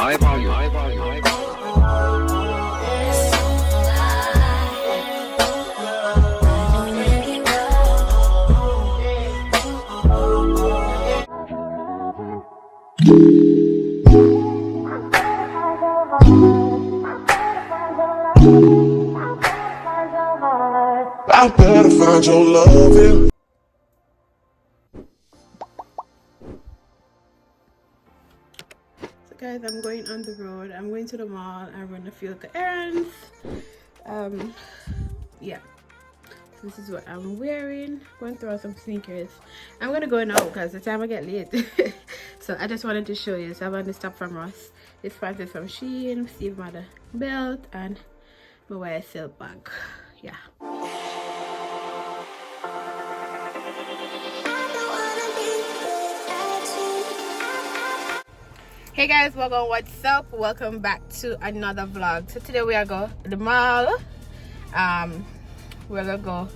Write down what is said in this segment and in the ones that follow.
High volume. High volume. High volume. I better find your love. So guys, I'm going on the road. I'm going to the mall. I'm going to few errands. Yeah. So this is what I'm wearing. Going to throw some sneakers. I'm gonna go now because the time I get late. So I just wanted to show you. So I'm going to stop from Ross. This pants is from Shein, Steve Madden belt, and my YSL bag. Yeah. Hey guys, welcome. What's up? Welcome back to another vlog. So today we are going to the mall. We're gonna go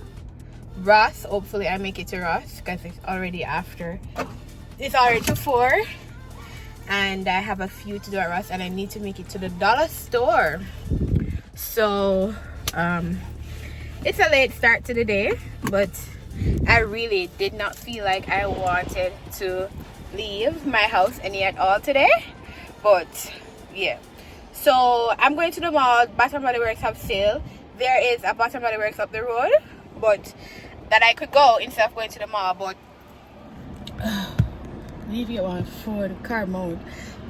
Ross. Hopefully I make it to Ross because it's already after. It's already to 4, and I have a few to do at Ross, and I need to make it to the dollar store. So it's a late start to the day, but I really did not feel like I wanted to leave my house any at all today. But yeah, so I'm going to the mall. Bath and Body Works have sale. There is a Bath and Body Works up the road, but that I could go instead of going to the mall. But I need to get one for the car mode.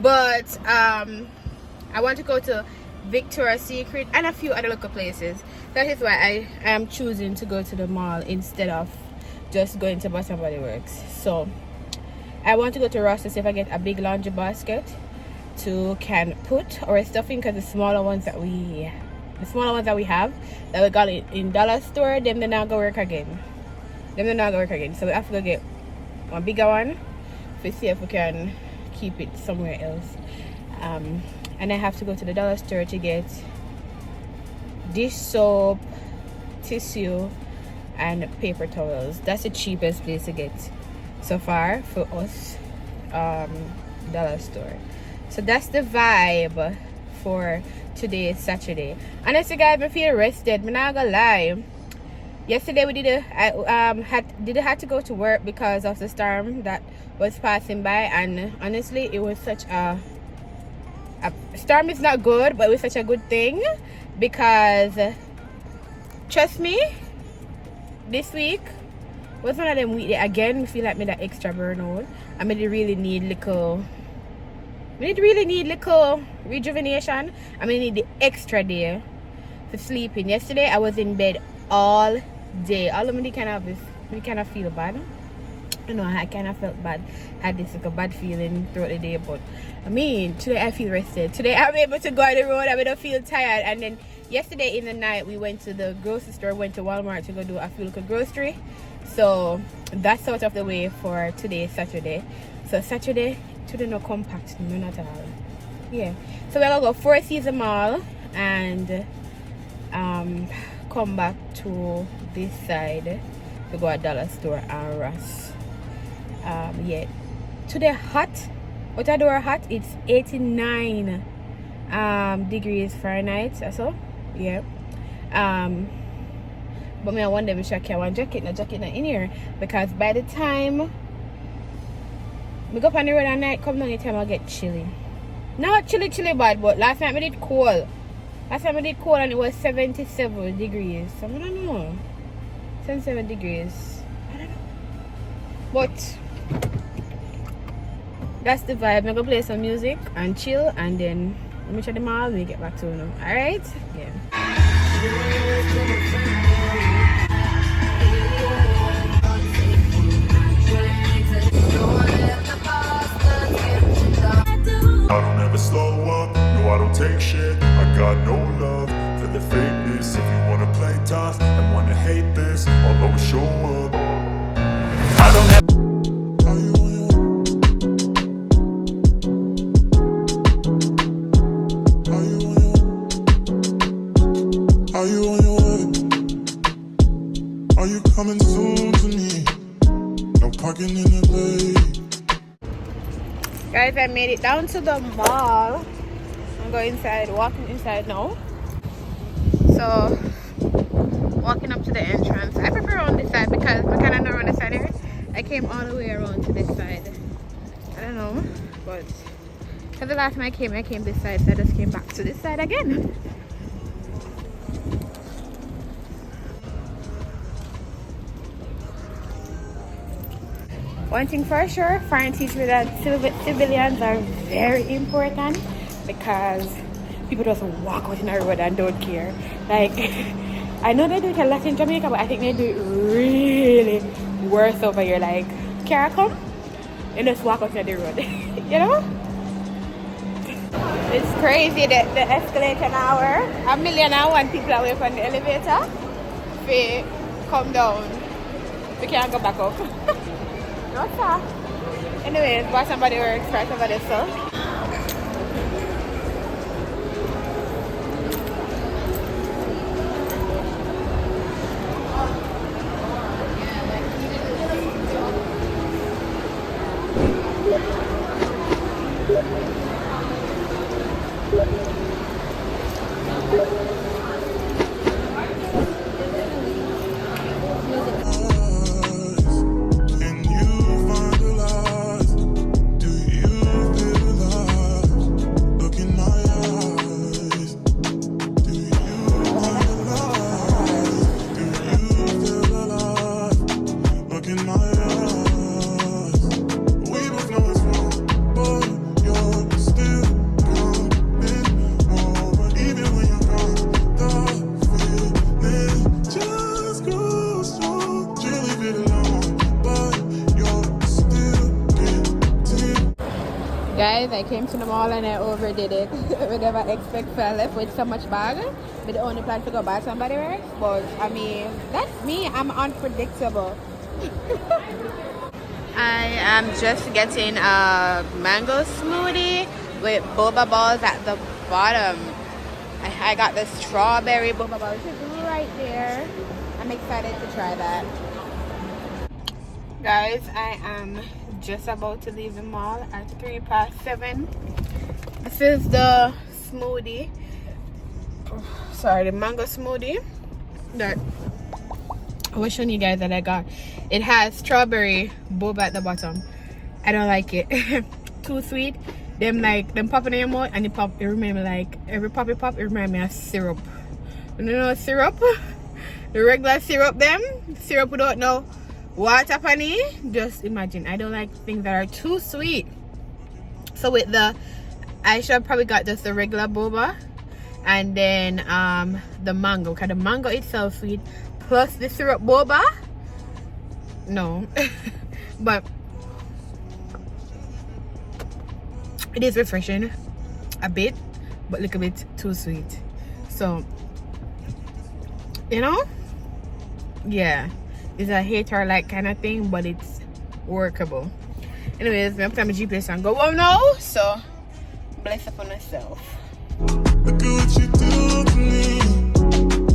But I want to go to Victoria's Secret and a few other local places. That is why I am choosing to go to the mall instead of just going to Bath and Body Works. So I want to go to Ross to see if I get a big laundry basket to can put our stuff in, because the smaller ones that we have that we got in dollar store, them they're not gonna work again. So we have to go get one bigger one to see if we can keep it somewhere else. And I have to go to the dollar store to get dish soap, tissue, and paper towels. That's the cheapest place to get so far for us. Dollar store. So that's the vibe for today, Saturday. Honestly guys, I feel rested. I'm not gonna lie. Yesterday we had to go to work because of the storm that was passing by, and honestly it was such a storm is not good, but it was such a good thing, because trust me, this week was one of them week that again feel like me that extra burnout. I mean, really need little rejuvenation. I mean, need the extra day for sleeping. Yesterday I was in bed all day. All of me kind of feel bad. You know, I kind of felt bad. Had this like a bad feeling throughout the day, but I mean, today I feel rested. Today I'm able to go on the road. I don't feel tired. And then yesterday in the night we went to the grocery store, went to Walmart to go do a few little grocery. So that's out of the way for today, Saturday. So Saturday, today no compact, no not at all. Yeah. So we're gonna go Four Seasons Mall and come back to this side to go at dollar store and Ross. Yeah. Today hot. What I do are hot. It's 89 degrees Fahrenheit. So yeah. But me I want them to carry one jacket in here, because by the time we go up on the road at night, come down the time I get chilly. Not chilly bad, but last night I did cold. And it was 77 degrees. So I don't know. 77 degrees. I don't know. But that's the vibe. I'm gonna play some music and chill, and then let me try the mall and we get back to it. Alright? Yeah. I don't ever slow up, no I don't take shit. I got no love for the fakeness. If you wanna play tough and wanna hate this, I'll always show up. I don't have. Are you on your way? Are you coming soon to me? No parking in the bay. Guys, I made it down to the mall. I'm going inside, walking inside now. So walking up to the entrance. I prefer on this side because I kind of know on this side here. I came all the way around to this side. I don't know, but because the last time I came this side, so I just came back to this side again. One thing for sure, foreign teach me that civilians are very important because people just walk out in the road and don't care. Like, I know they do it a lot in Jamaica, but I think they do it really worse over here. Like, car come and just walk out in the road, you know? It's crazy that the escalator now, 1,000,001 people away from the elevator. They come down, we can't go back up. No, sir. Anyways, but somebody works for somebody, so. Guys, I came to the mall and I overdid it. We never expect I left with so much bag. We the only plan to go buy somebody else. But I mean, that's me. I'm unpredictable. I am just getting a mango smoothie with boba balls at the bottom. I got the strawberry boba ball, which is right there. I'm excited to try that. Guys, I am just about to leave the mall at 7:03. This is the smoothie. Sorry, the mango smoothie that I was showing you guys that I got. It has strawberry boba at the bottom. I don't like it. Too sweet. Them popping in your mouth and it remind me like every pop it remind me of syrup. You know syrup? The regular syrup syrup without no water honey. Just imagine. I don't like things that are too sweet. So with I should have probably got just the regular boba and then the mango, because the mango itself sweet plus the syrup boba. No. But it is refreshing a bit, but a little bit too sweet. So, you know, yeah, it's a hate or like kind of thing, but it's workable. Anyways, I'm gonna put on my GPS and go home now. So, bless up on myself. Look at what you do to me.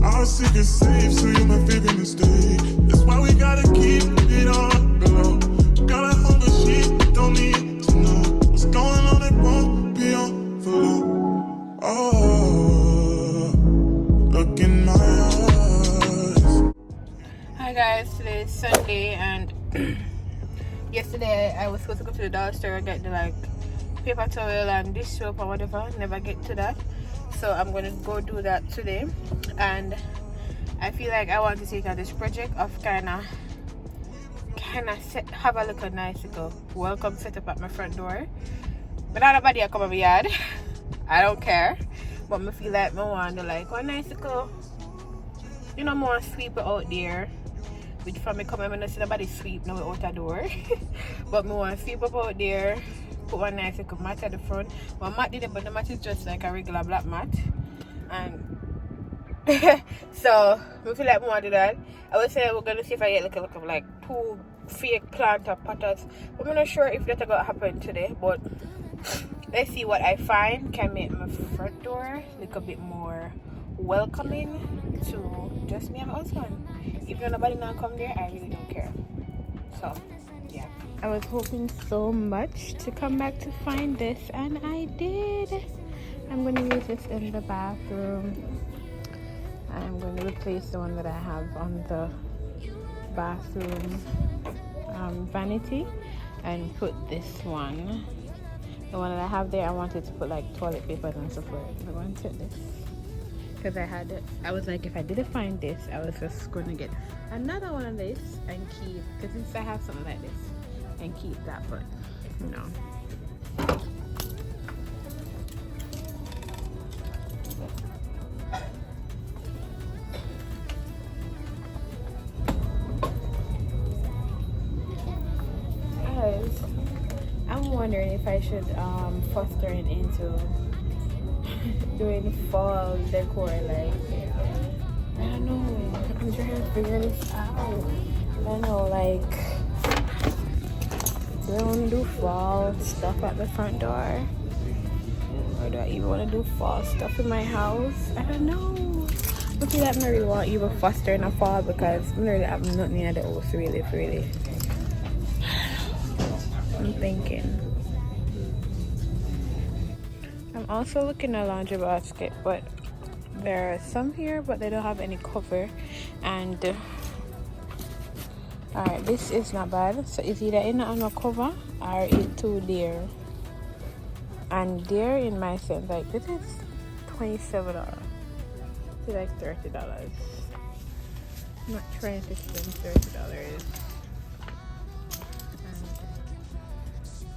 Our secret safe, so you're my favorite mistake. That's why we gotta keep it on the low. Got a hunger shit, don't need to know what's going on. It won't be on for long. Oh, look in my eyes. Hi guys, today is Sunday and yesterday I was supposed to go to the dollar store and get the like paper towel and dish soap or whatever. Never get to that, so I'm gonna go do that today. And I feel like I want to take out this project of kind of have a look at nice little welcome set up at my front door. But not nobody come over yard. I don't care, but I feel like I want to like one nice little, you know, more sweep it out there. Which for me come and I see nobody sweep now out the door. But I want to sweep up out there, put one nice little mat at the front. My mat did it, but the mat is just like a regular black mat. And so I feel like I want to do that. I would say we're gonna see if I get look like 2 fake plant or potters. I'm not sure if that's gonna happen today, but let's see what I find can make my front door look a bit more welcoming to just me and my husband. If nobody now come there, I really don't care. So yeah, I was hoping so much to come back to find this, and I did. I'm gonna this is in the bathroom. I'm going to replace the one that I have on the bathroom vanity and put this one. The one that I have there, I wanted to put like toilet paper and stuff like that. I wanted this because I was like, if I didn't find this, I was just going to get another one of this and keep, because since I have something like this, and keep that, but no. Guys, I'm wondering if I should fostering into doing fall decor. Like, I don't know, I'm trying to figure this out. I don't know, like, do I want to do fall stuff at the front door, or do I even want to do fall stuff in my house? I don't know. I feel like I really want even foster in a fall because I really have nothing in the house really. I'm thinking. I'm also looking at a laundry basket, but there are some here, but they don't have any cover. And alright, this is not bad. So it's either in on a cover or it's too dear. And dear in my sense, like this is $27. It's like $30. I'm not trying to spend $30.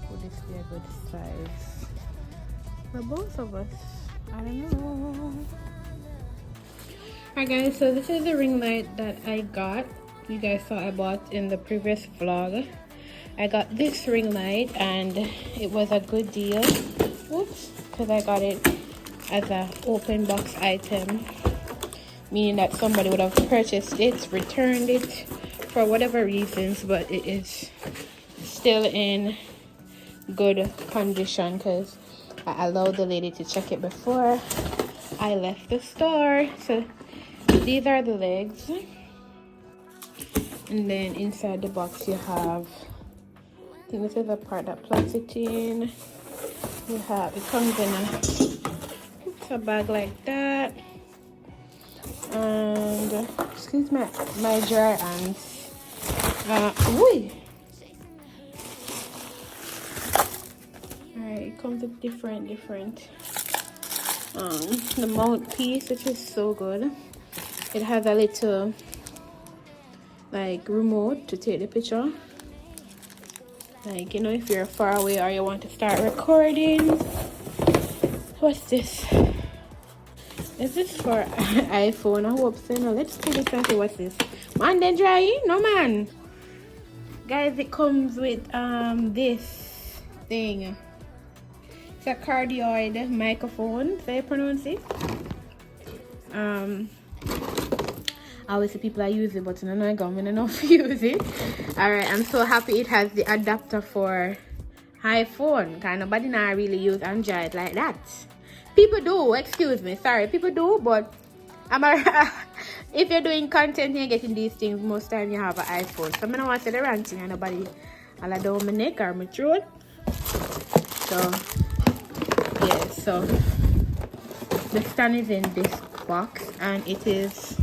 Would this be a good size for both of us? I don't know. Alright guys, so this is the ring light that I got. You guys saw I bought in the previous vlog. I got this ring light and it was a good deal. Oops, because I got it as an open box item, meaning that somebody would have purchased it, returned it for whatever reasons, but it is still in good condition because I allowed the lady to check it before I left the store. So these are the legs, and then inside the box you have, I think this is the part that plugs it in. You have, it comes in a bag like that, and excuse my dry hands. It comes with different the mouthpiece, which is so good. It has a little like remote to take the picture, like, you know, if you're far away or you want to start recording. What's this? Is this for iPhone? I hope so. No, let's take this and see what's this. Man, they dry? No man, guys, it comes with this thing. A cardioid microphone, so I pronounce it. Obviously people are using it, but I know I don't know to use it. Alright, I'm so happy it has the adapter for iPhone, because nobody now really use Android like that. People do, excuse me, sorry, people do, but if you're doing content and you're getting these things, most time you have an iPhone. So I don't want to say the wrong thing and nobody all down my neck or my throat. So yeah, so the stand is in this box and it is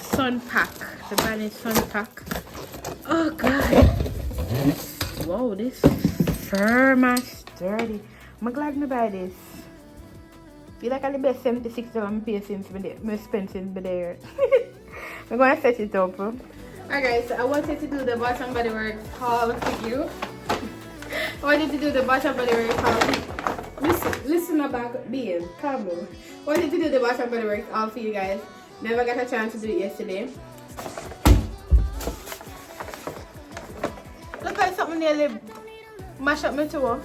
Sun Pack. The brand is Sun Pack. Oh god. Whoa, this is firm and sturdy. I'm glad I buy this. Feel like I best $76 I'm paying since my expenses be there. I'm gonna set it up. Alright guys, so I wanted to do the Bath and Body Works haul for you. I wanted to do the Bath and Body Works haul. Listen about being calm down. Wanted to do the Bath and Body Works all for you guys. Never got a chance to do it yesterday. Look like something nearly mashed up my toe.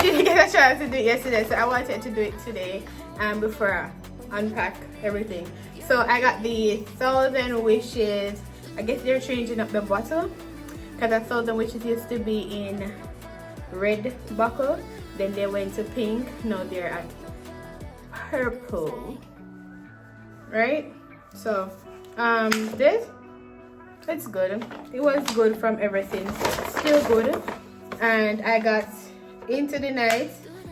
Didn't get a chance to do it yesterday, so I wanted to do it today before I unpack everything. So I got the 1,000 Wishes. I guess they're changing up the bottle, because 1,000 Wishes used to be in red buckle, then they went to pink, now they're at purple, right? So it's good. It was good from everything, still good. And I got Into the Night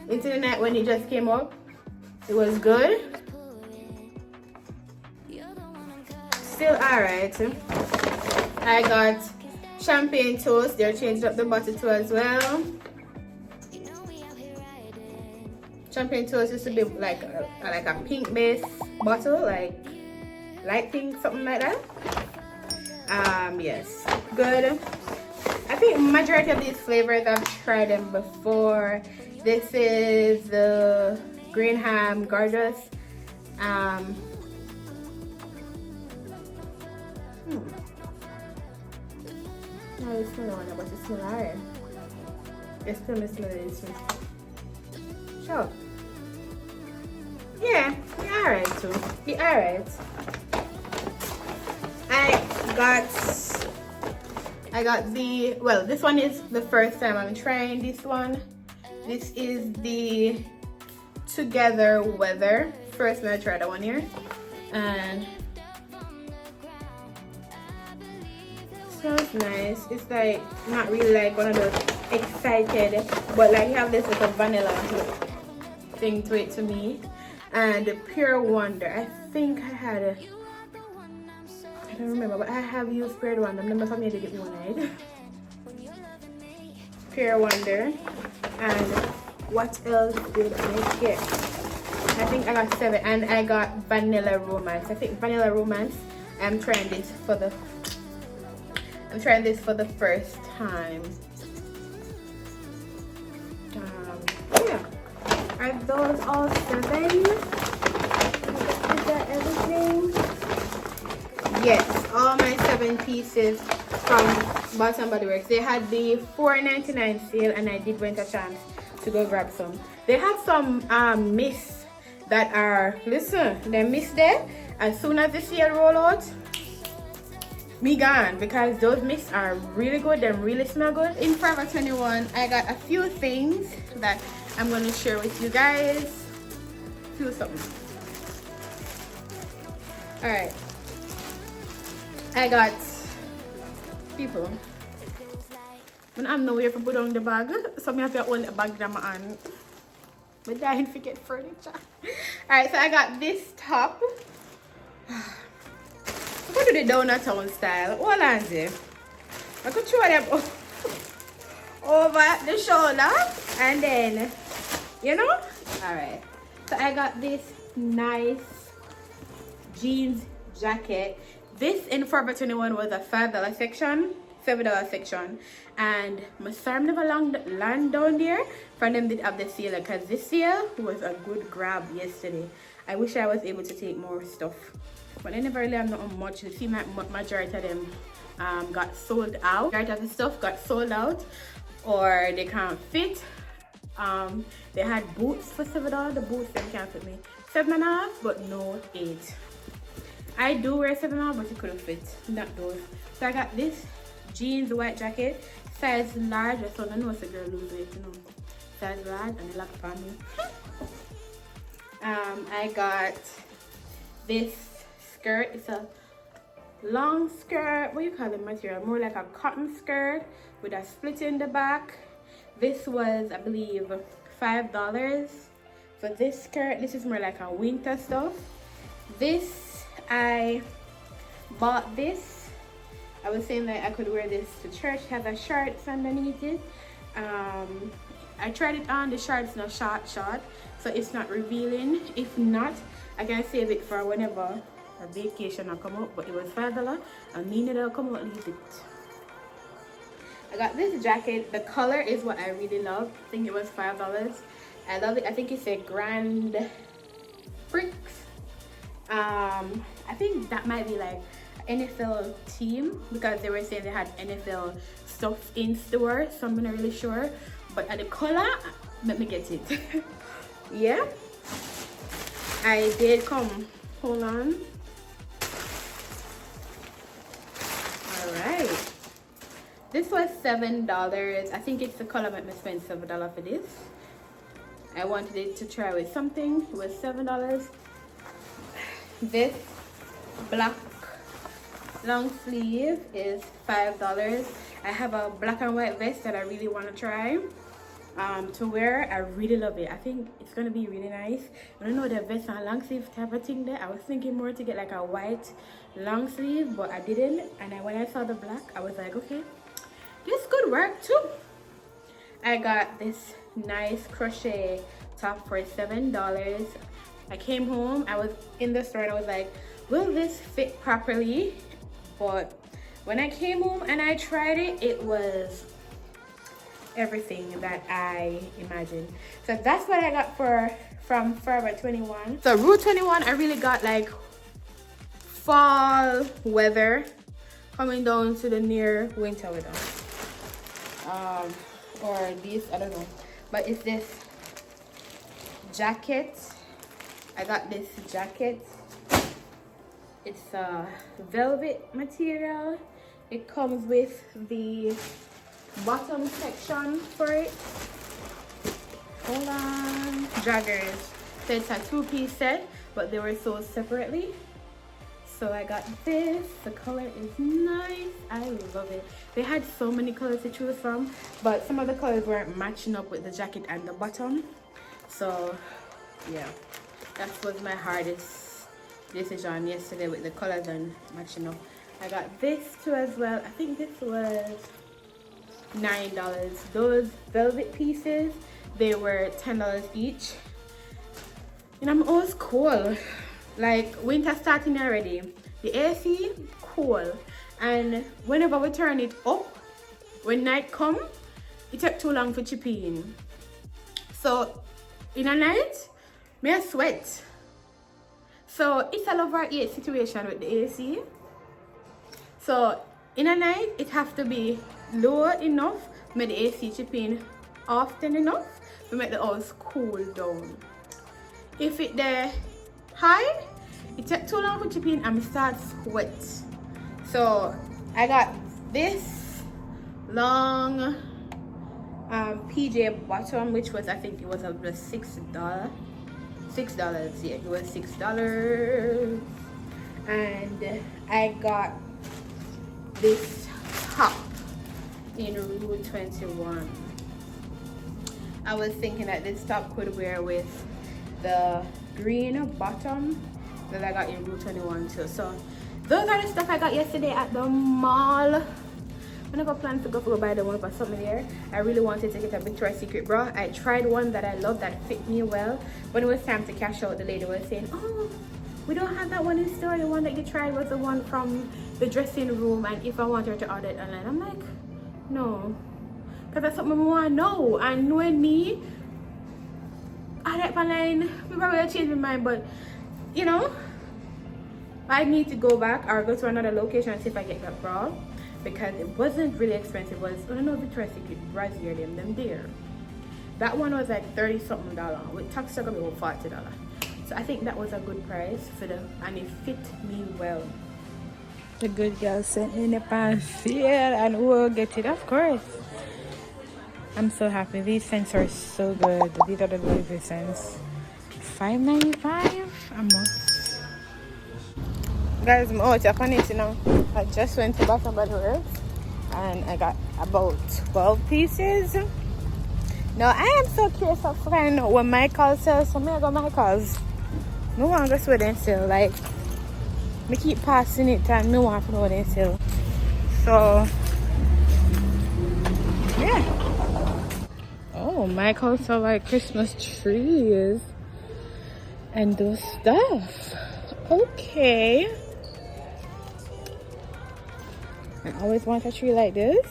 into the night when it just came up. It was good. Still alright. I got champagne toast. They're changed up the bottle too as well. Champagne toast used to be like a pink base bottle, like light pink, something like that. Yes, good. I think majority of these flavors I've tried them before. This is the green ham gorgeous. No, it's smell one, but it smells alright. It still smells this one. Sure. Yeah, alright too. Yeah, alright. I got the, well, this one is the first time I'm trying this one. This is the Together Weather. First time I tried that one here. And it smells nice. It's like not really like one of those excited, but like you have this little vanilla thing to it to me. And the Pure Wonder, I think I had a, I don't remember, but I have used Pure Wonder. I'm not familiar to get me one night. Pure Wonder. And what else did I get? I think I got 7, and I got Vanilla Romance. I think Vanilla Romance, I'm trying this for the first time. Yeah. Are those all 7? Is that everything? Yes, all my 7 pieces from Bath and Body Works. They had the $4.99 sale, and I did want a chance to go grab some. They have some mists that are, listen, they mist there. As soon as the sale roll out, me gone, because those mists are really good and really smell good. In Forever 21, I got a few things that I'm going to share with you guys. Few something. Alright. I got people. When I'm nowhere to put on the bag, so I have to hold the bag in my hand. But I didn't forget furniture. Alright, so I got this top. Go to the Downtown style. Hold on there. I could throw them over the shoulder and then, you know? Alright. So I got this nice jeans jacket. This in Forever 21 was a $5 section, $7 section. And my son never land down there from them did have the sale, because this sale was a good grab yesterday. I wish I was able to take more stuff, but I never really have not much. You see, my majority of them got sold out. Majority of the stuff got sold out, or they can't fit. They had boots for $7. The boots them can't fit me. $7.5, but no 8. I do wear $7, but it couldn't fit. Not those. So I got this jeans white jacket, size large. I saw I know it's a girl lose weight, you know. Size large, and they lock upon me. I got this skirt. It's a long skirt. What do you call the material? More like a cotton skirt with a split in the back. This was, I believe, $5 for this skirt. This is more like a winter stuff. This, I bought this. I was saying that I could wear this to church. It has a shorts underneath it. I tried it on. The shorts not short, so it's not revealing. If not, I can save it for whenever a vacation will come up. But it was $5. I mean it'll come out a little bit. I got this jacket. The color is what I really love. I think it was $5. I love it. I think it's a Grand Prix. I think that might be like NFL team, because they were saying they had NFL stuff in store, so I'm not really sure. But at the color, let me get it. Yeah, I did come. Hold on. All right. This was $7. I think it's the color that me spend $7 for this. I wanted it to try with something. It was $7. This black long sleeve is $5. I have a black and white vest that I really want to try. to wear. I really love it. I think it's gonna be really nice. I don't know, the vest and long sleeve type of thing there. I was thinking more to get like a white long sleeve, but I didn't. And when I saw the black, I was like, okay, this could work too. I got this nice crochet top for $7. I came home, I was in the store and I was like, will this fit properly? But when I came home and I tried it, it was everything that I imagined. So that's what I got from Forever 21. So Rule 21, I really got like fall weather coming down to the near winter weather. Or this, I don't know, but it's this jacket. I got this jacket. It's a velvet material. It comes with the bottom section for it. Hold on. Joggers. So it's a two-piece set, but they were sold separately. So I got this. The color is nice. I love it. They had so many colors to choose from, but some of the colors weren't matching up with the jacket and the bottom. So yeah, that was my hardest decision yesterday with the colors and matching up. I got this too as well. I think this was $9. Those velvet pieces, they were $10 each. And I'm always cool. Like winter starting already. The AC cool, and whenever we turn it up, when night come, it take too long for chip in. So in a night, me I sweat. So it's a love or hate situation with the AC. So in a night, it have to be low enough, make the AC chip in often enough to make the house cool down. If it there high, it takes too long for chip in and start sweat. So I got this long PJ bottom, which was, I think it was $6. Yeah, it was $6. And I got this top in Rule 21. I was thinking that this top could wear with the green bottom that I got in Rule 21 too. So those are the stuff I got yesterday at the mall. I never planned to go buy the one for something there. I really wanted to get a Victoria's Secret bra. I tried one that I love that fit me well. When it was time to cash out, the lady was saying, oh, we don't have that one in store. The one that you tried was the one from the dressing room, and if I want her to order it online. I'm like, no, because that's something I want to know. And knowing me, I like online, we probably will change my mind, but you know, I need to go back or go to another location and see if I get that bra, because it wasn't really expensive. It was, I don't know, Victoria's Secret bras here, them there. That one was like $30-something with tax took me about $40. So I think that was a good price for the, and it fit me well. The good girl sent me in the pan sale and we'll get it, of course. I'm so happy. These scents are so good. These are the Louis Vuitton scents. $5.95 a month. Guys, I'm out of it, you know. I just went to Bath and Body Works and I got about 12 pieces. Now I am so curious to find out what Michael sells, so I go Michael's. No one goes with them still. Like, me keep passing it and no one to know what they sell. So yeah. Oh, Michael sell like Christmas trees and those stuff. Okay. I always want a tree like this.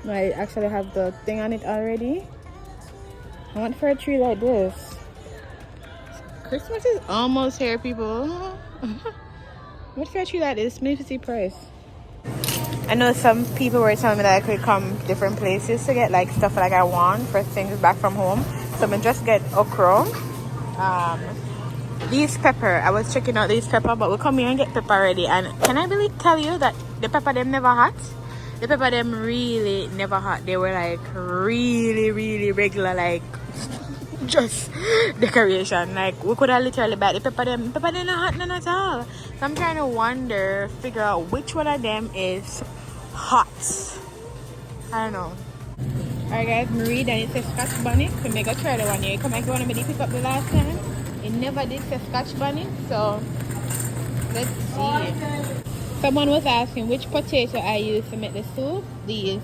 I actually have the thing on it already. I want for a tree like this. Christmas is almost here, people. What for a tree like this? Maybe see price. I know some people were telling me that I could come different places to get like stuff like I want for things back from home. So I'm gonna just get okra. These pepper, I was checking out these pepper, but we'll come here and get pepper already. And can I really tell you that the pepper them never hot? The pepper them really never hot. They were like really regular, like just decoration. Like we could have literally buy the pepper them not hot none at all. So I'm trying to figure out which one of them is hot. I don't know. Alright guys, Marie, then it says Scotch Bonnet. So I'm gonna try the one here. Come on, you want me to pick up the last time? It never did say Scotch Bonnet, so let's see. Someone was asking which potato I use to make the soup. These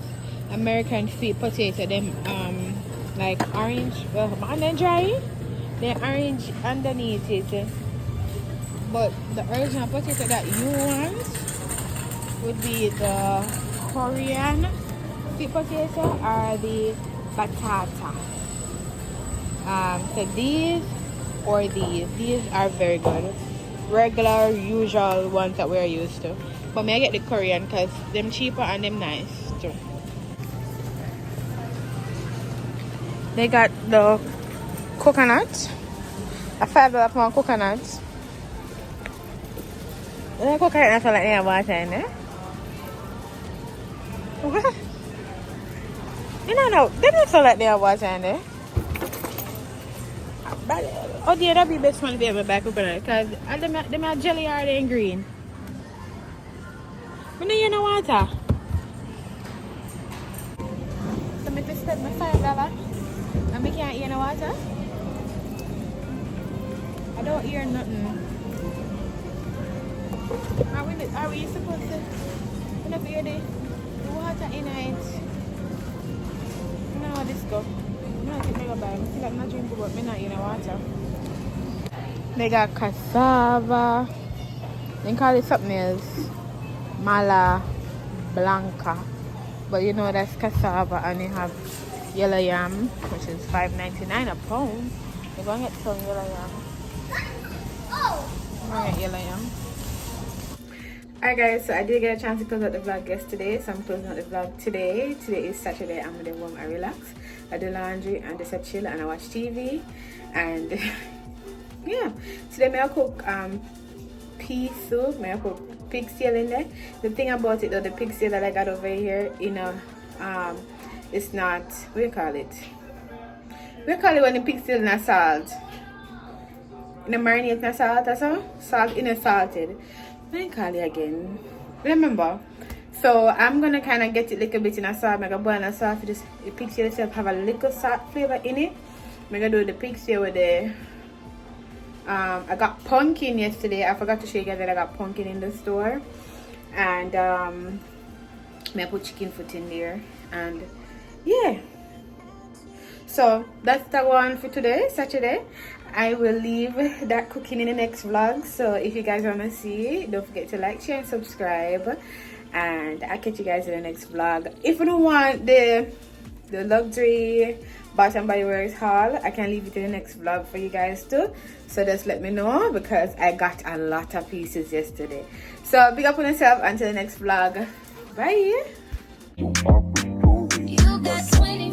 American sweet potato, them like orange, well, and then dry. They're orange underneath it. But the original potato that you want would be the Korean sweet potato or the batata. So these or these are very good. Regular, usual ones that we're used to. But may I get the Korean because them cheaper and them nice too. They got the coconut. A $5 pound coconut. The coconut I feel like they have water in there. What? You know, they don't feel like they have water in there. But, oh dear, that'd be best one to be able to buy coconut because them are jelly are they in green. But no, you know water. So I just spend my $5 and I can't hear no water. I don't hear nothing. Are we supposed to never hear the water in it? I don't know how this go. I'm not taking my buy. I feel like I'm not drinking but I'm not hearing water. They got cassava. They call it something else. Mala Blanca. But you know that's cassava and you have yellow yam, which is $5.99 a pound. You're going to get some yellow yam. Yellow yam. Alright guys, so I did get a chance to close out the vlog yesterday, so I'm closing out the vlog today. Today is Saturday. I'm gonna warm and relax. I do laundry and just a chill and I watch TV and yeah. Today may I cook pea soup, may I cook pig stew in there. The thing about it though, the pig stew that I got over here, you know, it's not, what do you call it? We call it when the pig stew is not salt. In the marinade not salt or so? Salt in a salted. I call it again. Remember? So I'm gonna kind of get it a little bit in a salt. I'm gonna boil a salt for this. The pig stew itself have a little salt flavor in it. I'm gonna do the pig stew with the I got pumpkin yesterday. I forgot to show you guys that I got pumpkin in the store. And I put chicken foot in there. And yeah. So that's the one for today, Saturday. I will leave that cooking in the next vlog. So if you guys want to see, don't forget to like, share, and subscribe. And I'll catch you guys in the next vlog. If you don't want the luxury Bath and Body Works haul, I can leave it in the next vlog for you guys too. So just let me know because I got a lot of pieces yesterday. So big up on yourself until the next vlog. Bye. You got 20